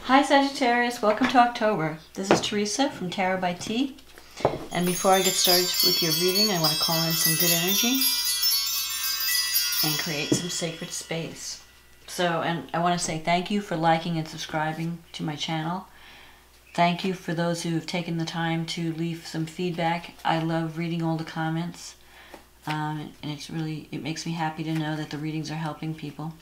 Hi Sagittarius, welcome to October. This is Teresa from Tarot by T. And before I get started with your reading, I want to call in some good energy and create some sacred space. And I want to say thank you for liking and subscribing to my channel. Thank you for those who have taken the time to leave some feedback. I love reading all the comments. And it makes me happy to know that the readings are helping people.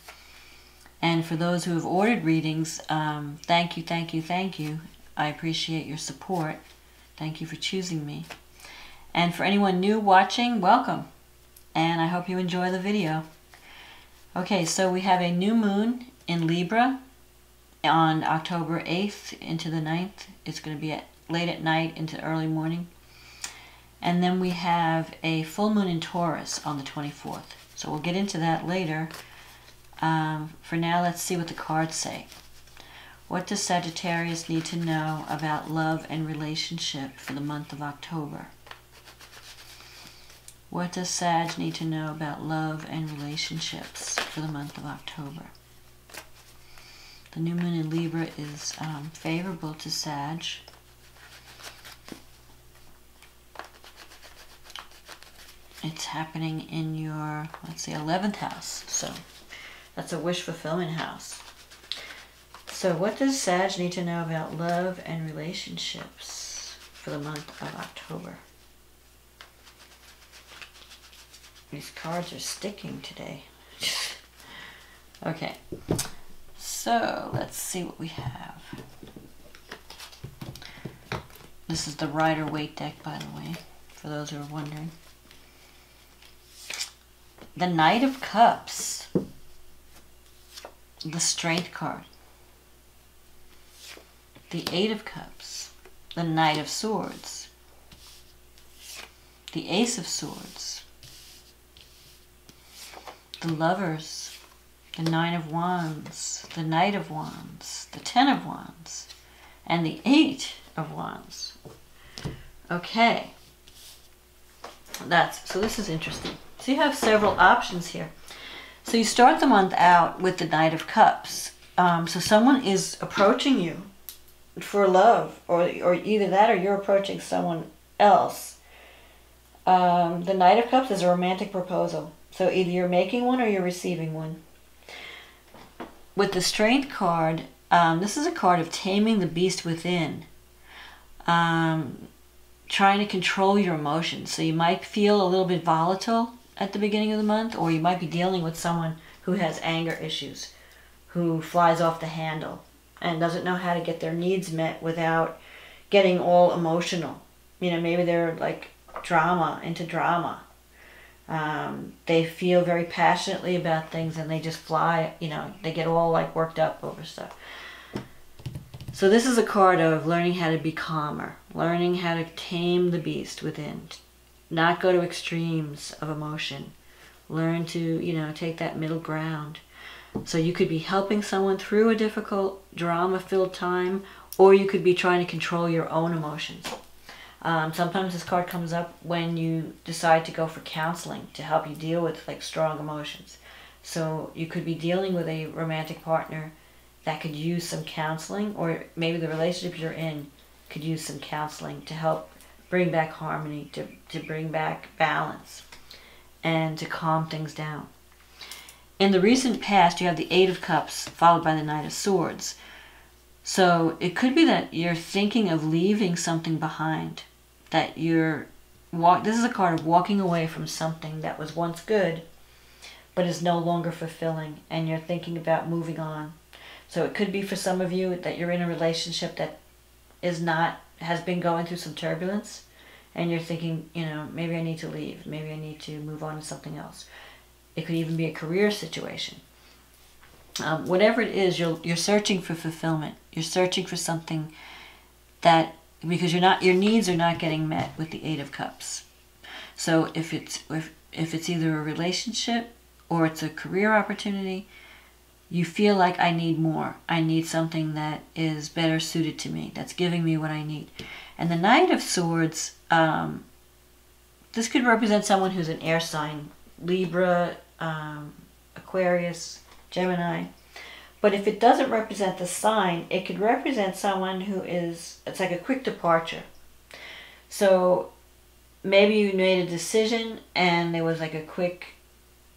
And for those who have ordered readings, thank you, thank you, thank you. I appreciate your support. Thank you for choosing me. And for anyone new watching, welcome. And I hope you enjoy the video. Okay, so we have a new moon in Libra on October 8th into the 9th. It's going to be late at night into early morning. And then we have a full moon in Taurus on the 24th. So we'll get into that later. For now, let's see what the cards say. What does Sagittarius need to know about love and relationship for the month of October? What does Sag need to know about love and relationships for the month of October? The new moon in Libra is favorable to Sag. It's happening in your, let's see, 11th house. So that's a wish fulfillment house. So what does Sag need to know about love and relationships for the month of October? These cards are sticking today. Okay, so let's see what we have. This is the Rider-Waite deck, by the way, for those who are wondering. The Knight of Cups. The Strength card. The Eight of Cups. The Knight of Swords. The Ace of Swords. The Lovers. The Nine of Wands. The Knight of Wands. The Ten of Wands. And the Eight of Wands. Okay. So this is interesting. So you have several options here. So you start the month out with the Knight of Cups. So someone is approaching you for love, or either that or you're approaching someone else. The Knight of Cups is a romantic proposal. So either you're making one or you're receiving one. With the Strength card, this is a card of taming the beast within. Trying to control your emotions. So you might feel a little bit volatile at the beginning of the month, or you might be dealing with someone who has anger issues, who flies off the handle and doesn't know how to get their needs met without getting all emotional. You know, maybe they're like into drama. They feel very passionately about things and they just fly, you know, they get all like worked up over stuff. So this is a card of learning how to be calmer, learning how to tame the beast within, not go to extremes of emotion, learn to, you know, take that middle ground. So you could be helping someone through a difficult, drama-filled time, or you could be trying to control your own emotions. Sometimes this card comes up when you decide to go for counseling to help you deal with like strong emotions. So you could be dealing with a romantic partner that could use some counseling, or maybe the relationship you're in could use some counseling to help bring back harmony, to bring back balance, and to calm things down. In the recent past, you have the Eight of Cups followed by the Knight of Swords. So it could be that you're thinking of leaving something behind, that this is a card of walking away from something that was once good, but is no longer fulfilling, and you're thinking about moving on. So it could be for some of you that you're in a relationship that has been going through some turbulence, and you're thinking, you know, maybe I need to leave, maybe I need to move on to something else. It could even be a career situation. Whatever it is, you're searching for fulfillment. You're searching for something that, because your needs are not getting met with the Eight of Cups. So if it's either a relationship or it's a career opportunity, you feel like I need more. I need something that is better suited to me, that's giving me what I need. And the Knight of Swords, this could represent someone who's an air sign, Libra, Aquarius, Gemini. But if it doesn't represent the sign, it could represent someone who is, it's like a quick departure. So maybe you made a decision and there was like a quick,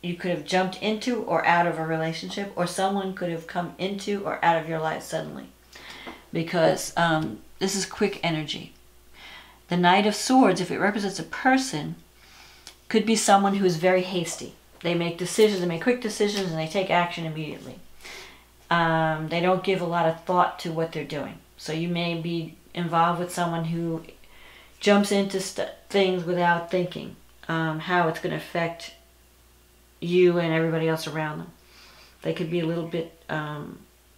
you could have jumped into or out of a relationship, or someone could have come into or out of your life suddenly. Because this is quick energy. The Knight of Swords, if it represents a person, could be someone who is very hasty. They make decisions, they make quick decisions, and they take action immediately. They don't give a lot of thought to what they're doing. So you may be involved with someone who jumps into things without thinking how it's going to affect you and everybody else around them. They could be a little bit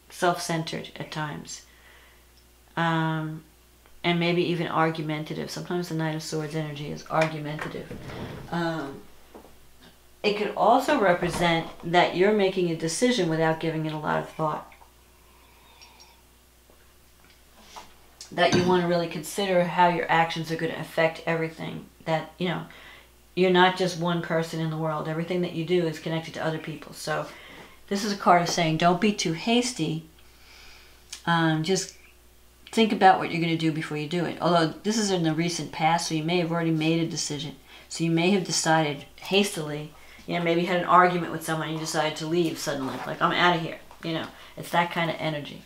self-centered at times. And maybe even argumentative. Sometimes the Knight of Swords energy is argumentative. It could also represent that you're making a decision without giving it a lot of thought. That you want to really consider how your actions are going to affect everything. That, you know, you're not just one person in the world. Everything that you do is connected to other people. So this is a card of saying, don't be too hasty. Just think about what you're going to do before you do it. Although this is in the recent past, so you may have already made a decision. So you may have decided hastily, you know, maybe you had an argument with someone and you decided to leave suddenly. Like, I'm out of here. You know, it's that kind of energy.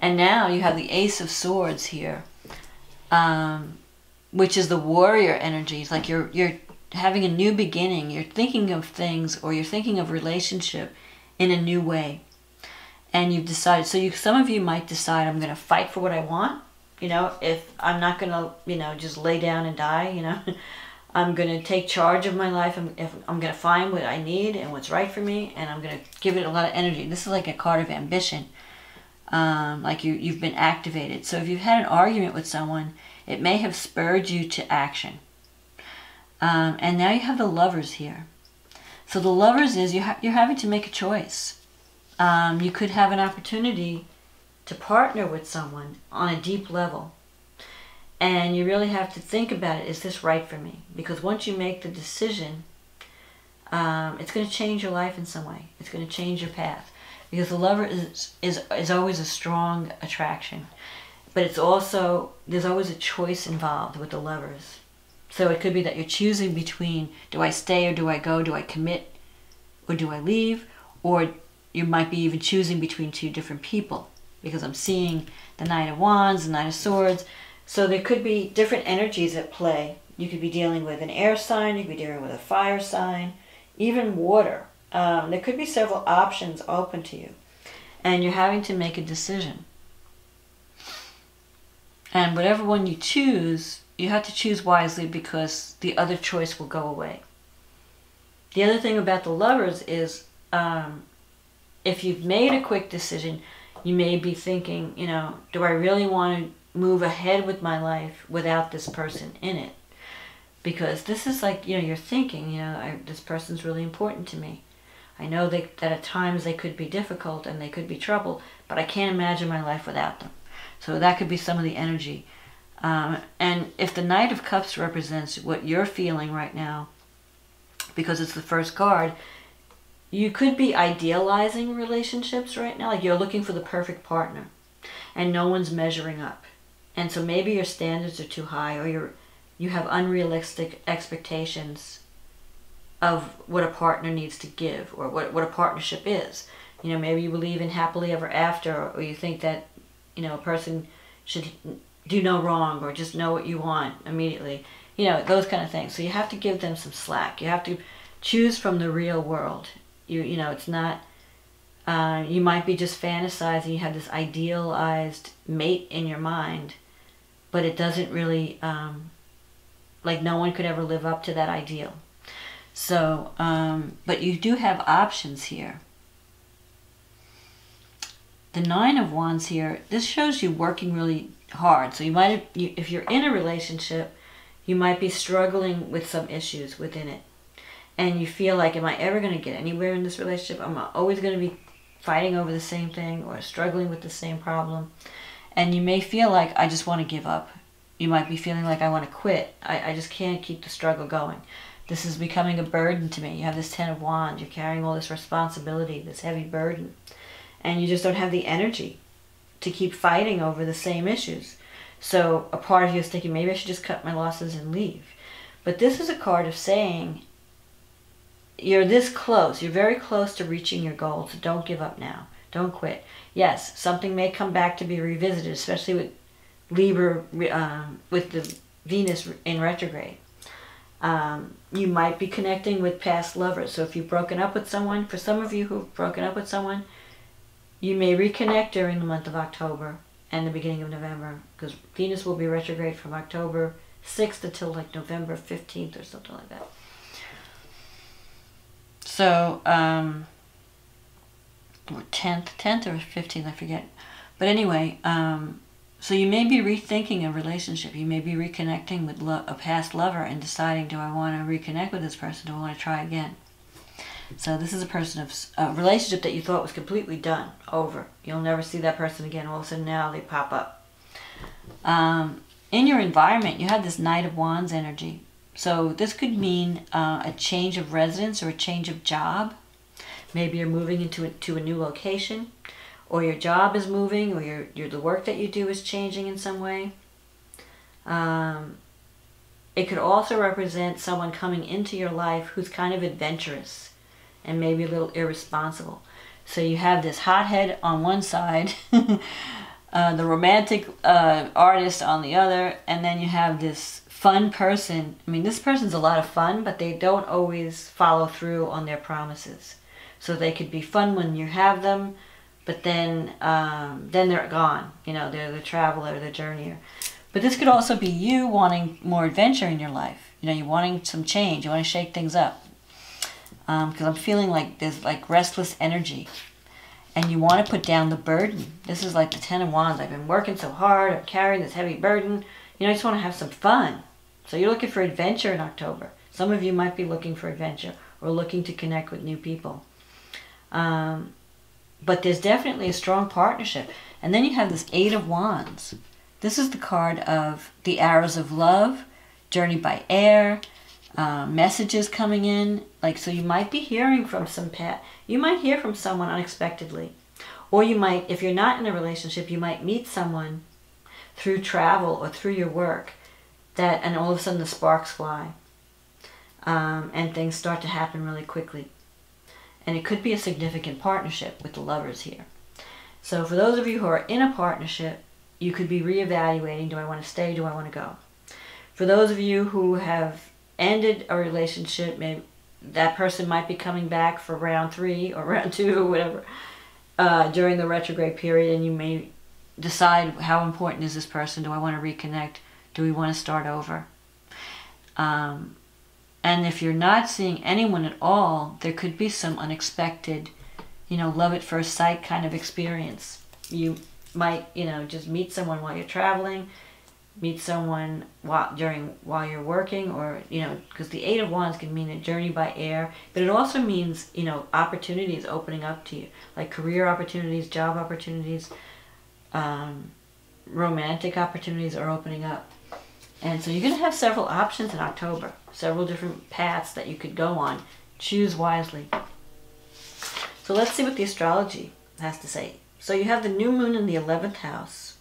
And now you have the Ace of Swords here, which is the warrior energy. It's like you're having a new beginning. You're thinking of things, or you're thinking of relationship in a new way. And you've decided, so some of you might decide, I'm going to fight for what I want. You know, if I'm not going to, you know, just lay down and die, you know. I'm going to take charge of my life. I'm going to find what I need and what's right for me, and I'm going to give it a lot of energy. This is like a card of ambition. Like you've been activated. So if you've had an argument with someone, it may have spurred you to action. And now you have the Lovers here. So the Lovers is you're having to make a choice. You could have an opportunity to partner with someone on a deep level. And you really have to think about it. Is this right for me? Because once you make the decision, it's going to change your life in some way. It's going to change your path. Because the Lover is always a strong attraction. But it's also, there's always a choice involved with the Lovers. So it could be that you're choosing between, do I stay or do I go? Do I commit or do I leave? Or you might be even choosing between two different people. Because I'm seeing the Knight of Wands, the Knight of Swords. So there could be different energies at play. You could be dealing with an air sign. You could be dealing with a fire sign. Even water. There could be several options open to you. And you're having to make a decision. And whatever one you choose, you have to choose wisely because the other choice will go away. The other thing about the Lovers is if you've made a quick decision, you may be thinking, you know, do I really want to move ahead with my life without this person in it? Because this is like, you know, you're thinking, you know, this person's really important to me. I know that at times they could be difficult and they could be trouble, but I can't imagine my life without them. So that could be some of the energy. And if the Knight of Cups represents what you're feeling right now, because it's the first card, you could be idealizing relationships right now. Like you're looking for the perfect partner and no one's measuring up. And so maybe your standards are too high, or you have unrealistic expectations of what a partner needs to give, or what a partnership is. You know, maybe you believe in happily ever after, or you think that, you know, a person should do no wrong, or just know what you want immediately. You know, those kind of things. So you have to give them some slack. You have to choose from the real world. You know, it's not, you might be just fantasizing, you have this idealized mate in your mind, but it doesn't really, like no one could ever live up to that ideal. So, but you do have options here. The Nine of Wands here, this shows you working really hard. So you might have, if you're in a relationship, you might be struggling with some issues within it. And you feel like, am I ever going to get anywhere in this relationship? Am I always going to be fighting over the same thing or struggling with the same problem? And you may feel like, I just want to give up. You might be feeling like, I want to quit. I just can't keep the struggle going. This is becoming a burden to me. You have this Ten of Wands. You're carrying all this responsibility, this heavy burden. and you just don't have the energy to keep fighting over the same issues. So a part of you is thinking, maybe I should just cut my losses and leave. But this is a card of saying, you're this close. You're very close to reaching your goal, so don't give up now. Don't quit. Yes, something may come back to be revisited, especially with Libra, with the Venus in retrograde. You might be connecting with past lovers. So if you've broken up with someone, for some of you who've broken up with someone, you may reconnect during the month of October and the beginning of November, because Venus will be retrograde from October 6th until like November 15th or something like that. So, or 10th or 15th, I forget. But anyway, so you may be rethinking a relationship. You may be reconnecting with a past lover and deciding, do I want to reconnect with this person? Do I want to try again? So this is a relationship that you thought was completely done, over. You'll never see that person again. All of a sudden now they pop up. In your environment, you have this Knight of Wands energy. So this could mean a change of residence or a change of job. Maybe you're moving to a new location, or your job is moving, or the work that you do is changing in some way. It could also represent someone coming into your life who's kind of adventurous and maybe a little irresponsible. So you have this hothead on one side, the romantic artist on the other, and then you have this fun person. I mean, this person's a lot of fun, but they don't always follow through on their promises. So they could be fun when you have them, but then they're gone. You know, they're the traveler, the journeyer. But this could also be you wanting more adventure in your life. You know, you're wanting some change. You want to shake things up. Because I'm feeling like there's like restless energy. And you want to put down the burden. This is like the Ten of Wands. I've been working so hard. I'm carrying this heavy burden. You know, I just want to have some fun. So you're looking for adventure in October. Some of you might be looking for adventure or looking to connect with new people. But there's definitely a strong partnership. And then you have this Eight of Wands. This is the card of the arrows of love, journey by air, messages coming in. Like, so you might be hearing from you might hear from someone unexpectedly. Or you might, if you're not in a relationship, you might meet someone through travel or through your work, and all of a sudden the sparks fly. And things start to happen really quickly. And it could be a significant partnership with the lovers here. So for those of you who are in a partnership, you could be reevaluating, do I want to stay, do I want to go? For those of you who have ended a relationship, maybe that person might be coming back for round 3 or round 2 or whatever during the retrograde period, and you may decide, how important is this person? Do I want to reconnect? Do we want to start over? And if you're not seeing anyone at all, there could be some unexpected, you know, love at first sight kind of experience. You might, you know, just meet someone while you're traveling, meet someone while you're working, or, you know, because the Eight of Wands can mean a journey by air, but it also means, you know, opportunities opening up to you, like career opportunities, job opportunities, romantic opportunities are opening up. And so you're going to have several options in October, several different paths that you could go on. Choose wisely. So let's see what the astrology has to say. So you have the new moon in the 11th house.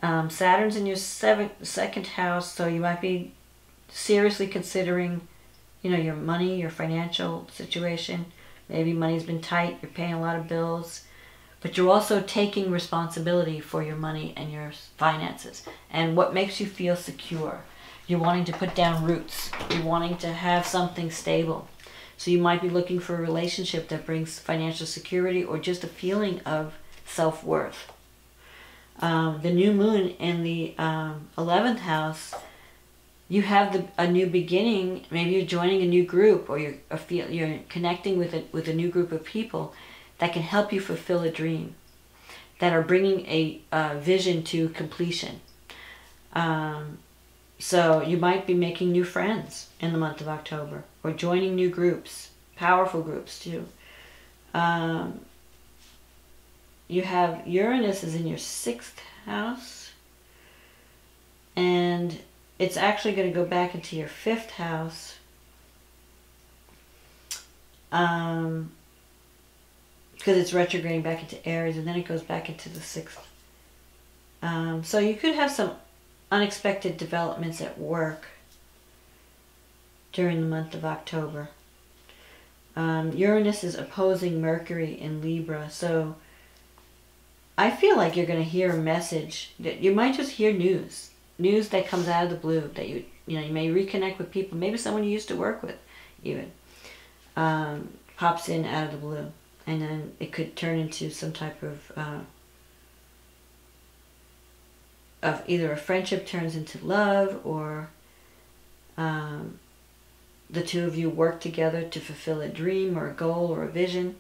Saturn's in your second house, so you might be seriously considering, you know, your money, your financial situation. Maybe money's been tight, you're paying a lot of bills. But you're also taking responsibility for your money and your finances and what makes you feel secure. You're wanting to put down roots. You're wanting to have something stable. So you might be looking for a relationship that brings financial security or just a feeling of self-worth. The new moon in the 11th house, you have a new beginning. Maybe you're joining a new group, or you're connecting with a new group of people that can help you fulfill a dream, that are bringing a vision to completion. So you might be making new friends in the month of October, or joining new groups, powerful groups too. You have Uranus is in your 6th house, and it's actually going to go back into your 5th house. because it's retrograding back into Aries, and then it goes back into the 6th. So you could have some unexpected developments at work during the month of October. Uranus is opposing Mercury in Libra, so I feel like you're going to hear a message that you might just hear news that comes out of the blue, that you may reconnect with people, maybe someone you used to work with, even pops in out of the blue, and then it could turn into some type of either a friendship turns into love, or the two of you work together to fulfill a dream or a goal or a vision.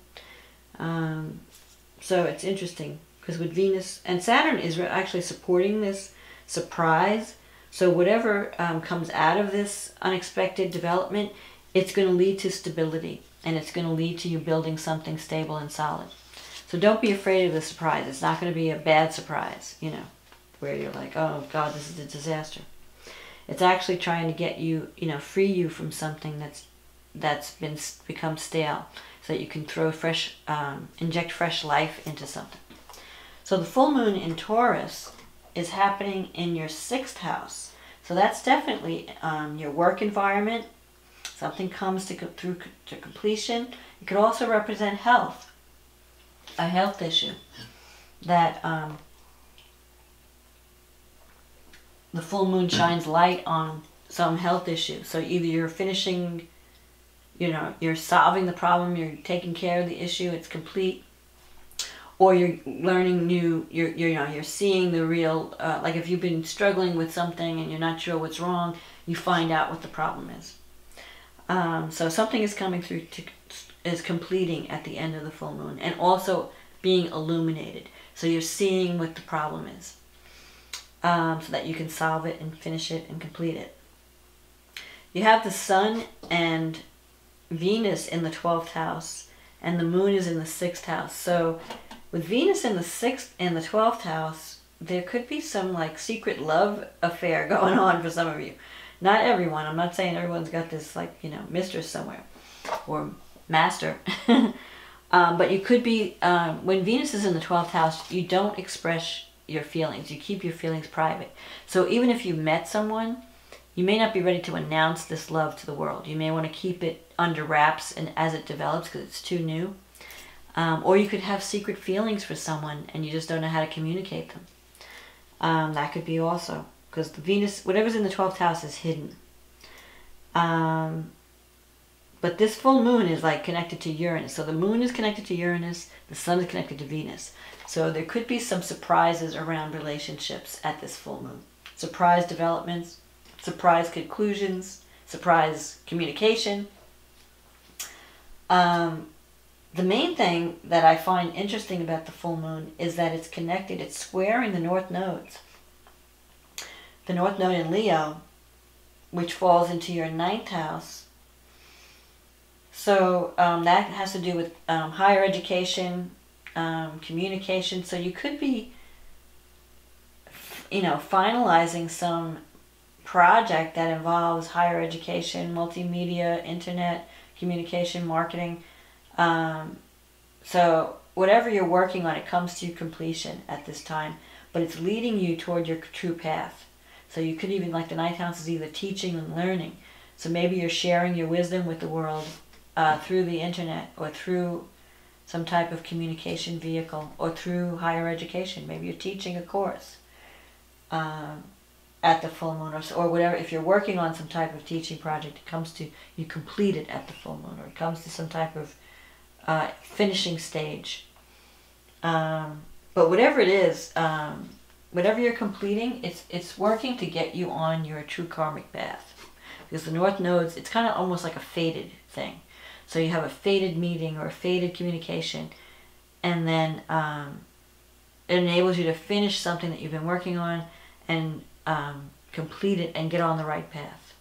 So it's interesting, because with Venus and Saturn is actually supporting this surprise. So whatever comes out of this unexpected development, it's going to lead to stability, and it's going to lead to you building something stable and solid. So don't be afraid of the surprise. It's not going to be a bad surprise, where you're like, oh God, this is a disaster. It's actually trying to get you, free you from something that's become stale, so that you can throw inject fresh life into something. So the full moon in Taurus is happening in your 6th house. So that's definitely your work environment. Something comes to completion. It could also represent health, a health issue that the full moon shines light on some health issue. So either you're finishing, you're solving the problem, you're taking care of the issue, it's complete, or you're learning new, you're seeing the real, like if you've been struggling with something and you're not sure what's wrong, you find out what the problem is. So something is coming through, is completing at the end of the full moon, and also being illuminated. So you're seeing what the problem is, so that you can solve it and finish it and complete it. You have the Sun and Venus in the 12th house, and the moon is in the 6th house. So with Venus in the 6th and the 12th house, there could be some like secret love affair going on for some of you. Not everyone. I'm not saying everyone's got this like, mistress somewhere or master. But you could be, when Venus is in the 12th house, you don't express your feelings. You keep your feelings private. So even if you met someone, you may not be ready to announce this love to the world. You may want to keep it under wraps and as it develops, because it's too new. Or you could have secret feelings for someone and you just don't know how to communicate them. That could be also, because the Venus, whatever's in the 12th house is hidden. But this full moon is like connected to Uranus. So the moon is connected to Uranus, the sun is connected to Venus. So there could be some surprises around relationships at this full moon. Surprise developments, surprise conclusions, surprise communication. The main thing that I find interesting about the full moon is that it's connected, it's squaring the north nodes. The north node in Leo, which falls into your 9th house. So that has to do with higher education, communication. So you could be, finalizing some project that involves higher education, multimedia, internet, communication, marketing. So whatever you're working on, it comes to completion at this time, but it's leading you toward your true path. So you could even, like the 9th house is either teaching and learning. So maybe you're sharing your wisdom with the world through the internet, or through some type of communication vehicle, or through higher education. Maybe you're teaching a course at the full moon, or whatever. If you're working on some type of teaching project, it comes to, you complete it at the full moon, or it comes to some type of finishing stage. But whatever it is, whatever you're completing, it's working to get you on your true karmic path. Because the north nodes, it's kind of almost like a fated thing. So you have a fated meeting or a fated communication, and then it enables you to finish something that you've been working on and complete it and get on the right path.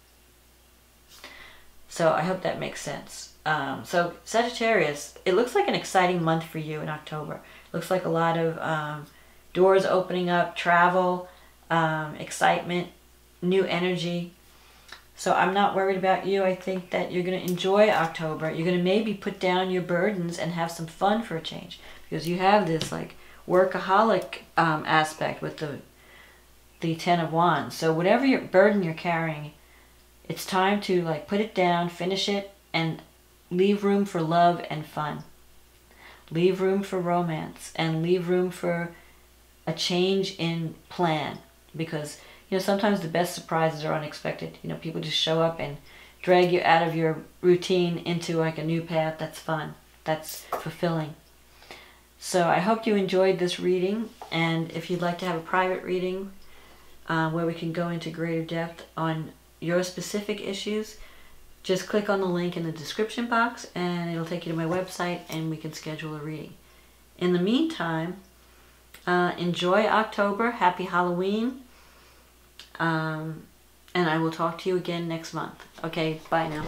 So I hope that makes sense. So Sagittarius, it looks like an exciting month for you in October. Looks like a lot of doors opening up, travel, excitement, new energy. So I'm not worried about you. I think that you're going to enjoy October. You're going to maybe put down your burdens and have some fun for a change. Because you have this like workaholic aspect with the Ten of Wands. So whatever your burden you're carrying, it's time to like put it down, finish it, and leave room for love and fun. Leave room for romance and leave room for a change in plan. Because, you know, sometimes the best surprises are unexpected. You know, people just show up and drag you out of your routine into like a new path that's fun, that's fulfilling. So I hope you enjoyed this reading, and if you'd like to have a private reading where we can go into greater depth on your specific issues, just click on the link in the description box and it'll take you to my website and we can schedule a reading. In the meantime, enjoy October, happy Halloween, and I will talk to you again next month. Okay, bye now.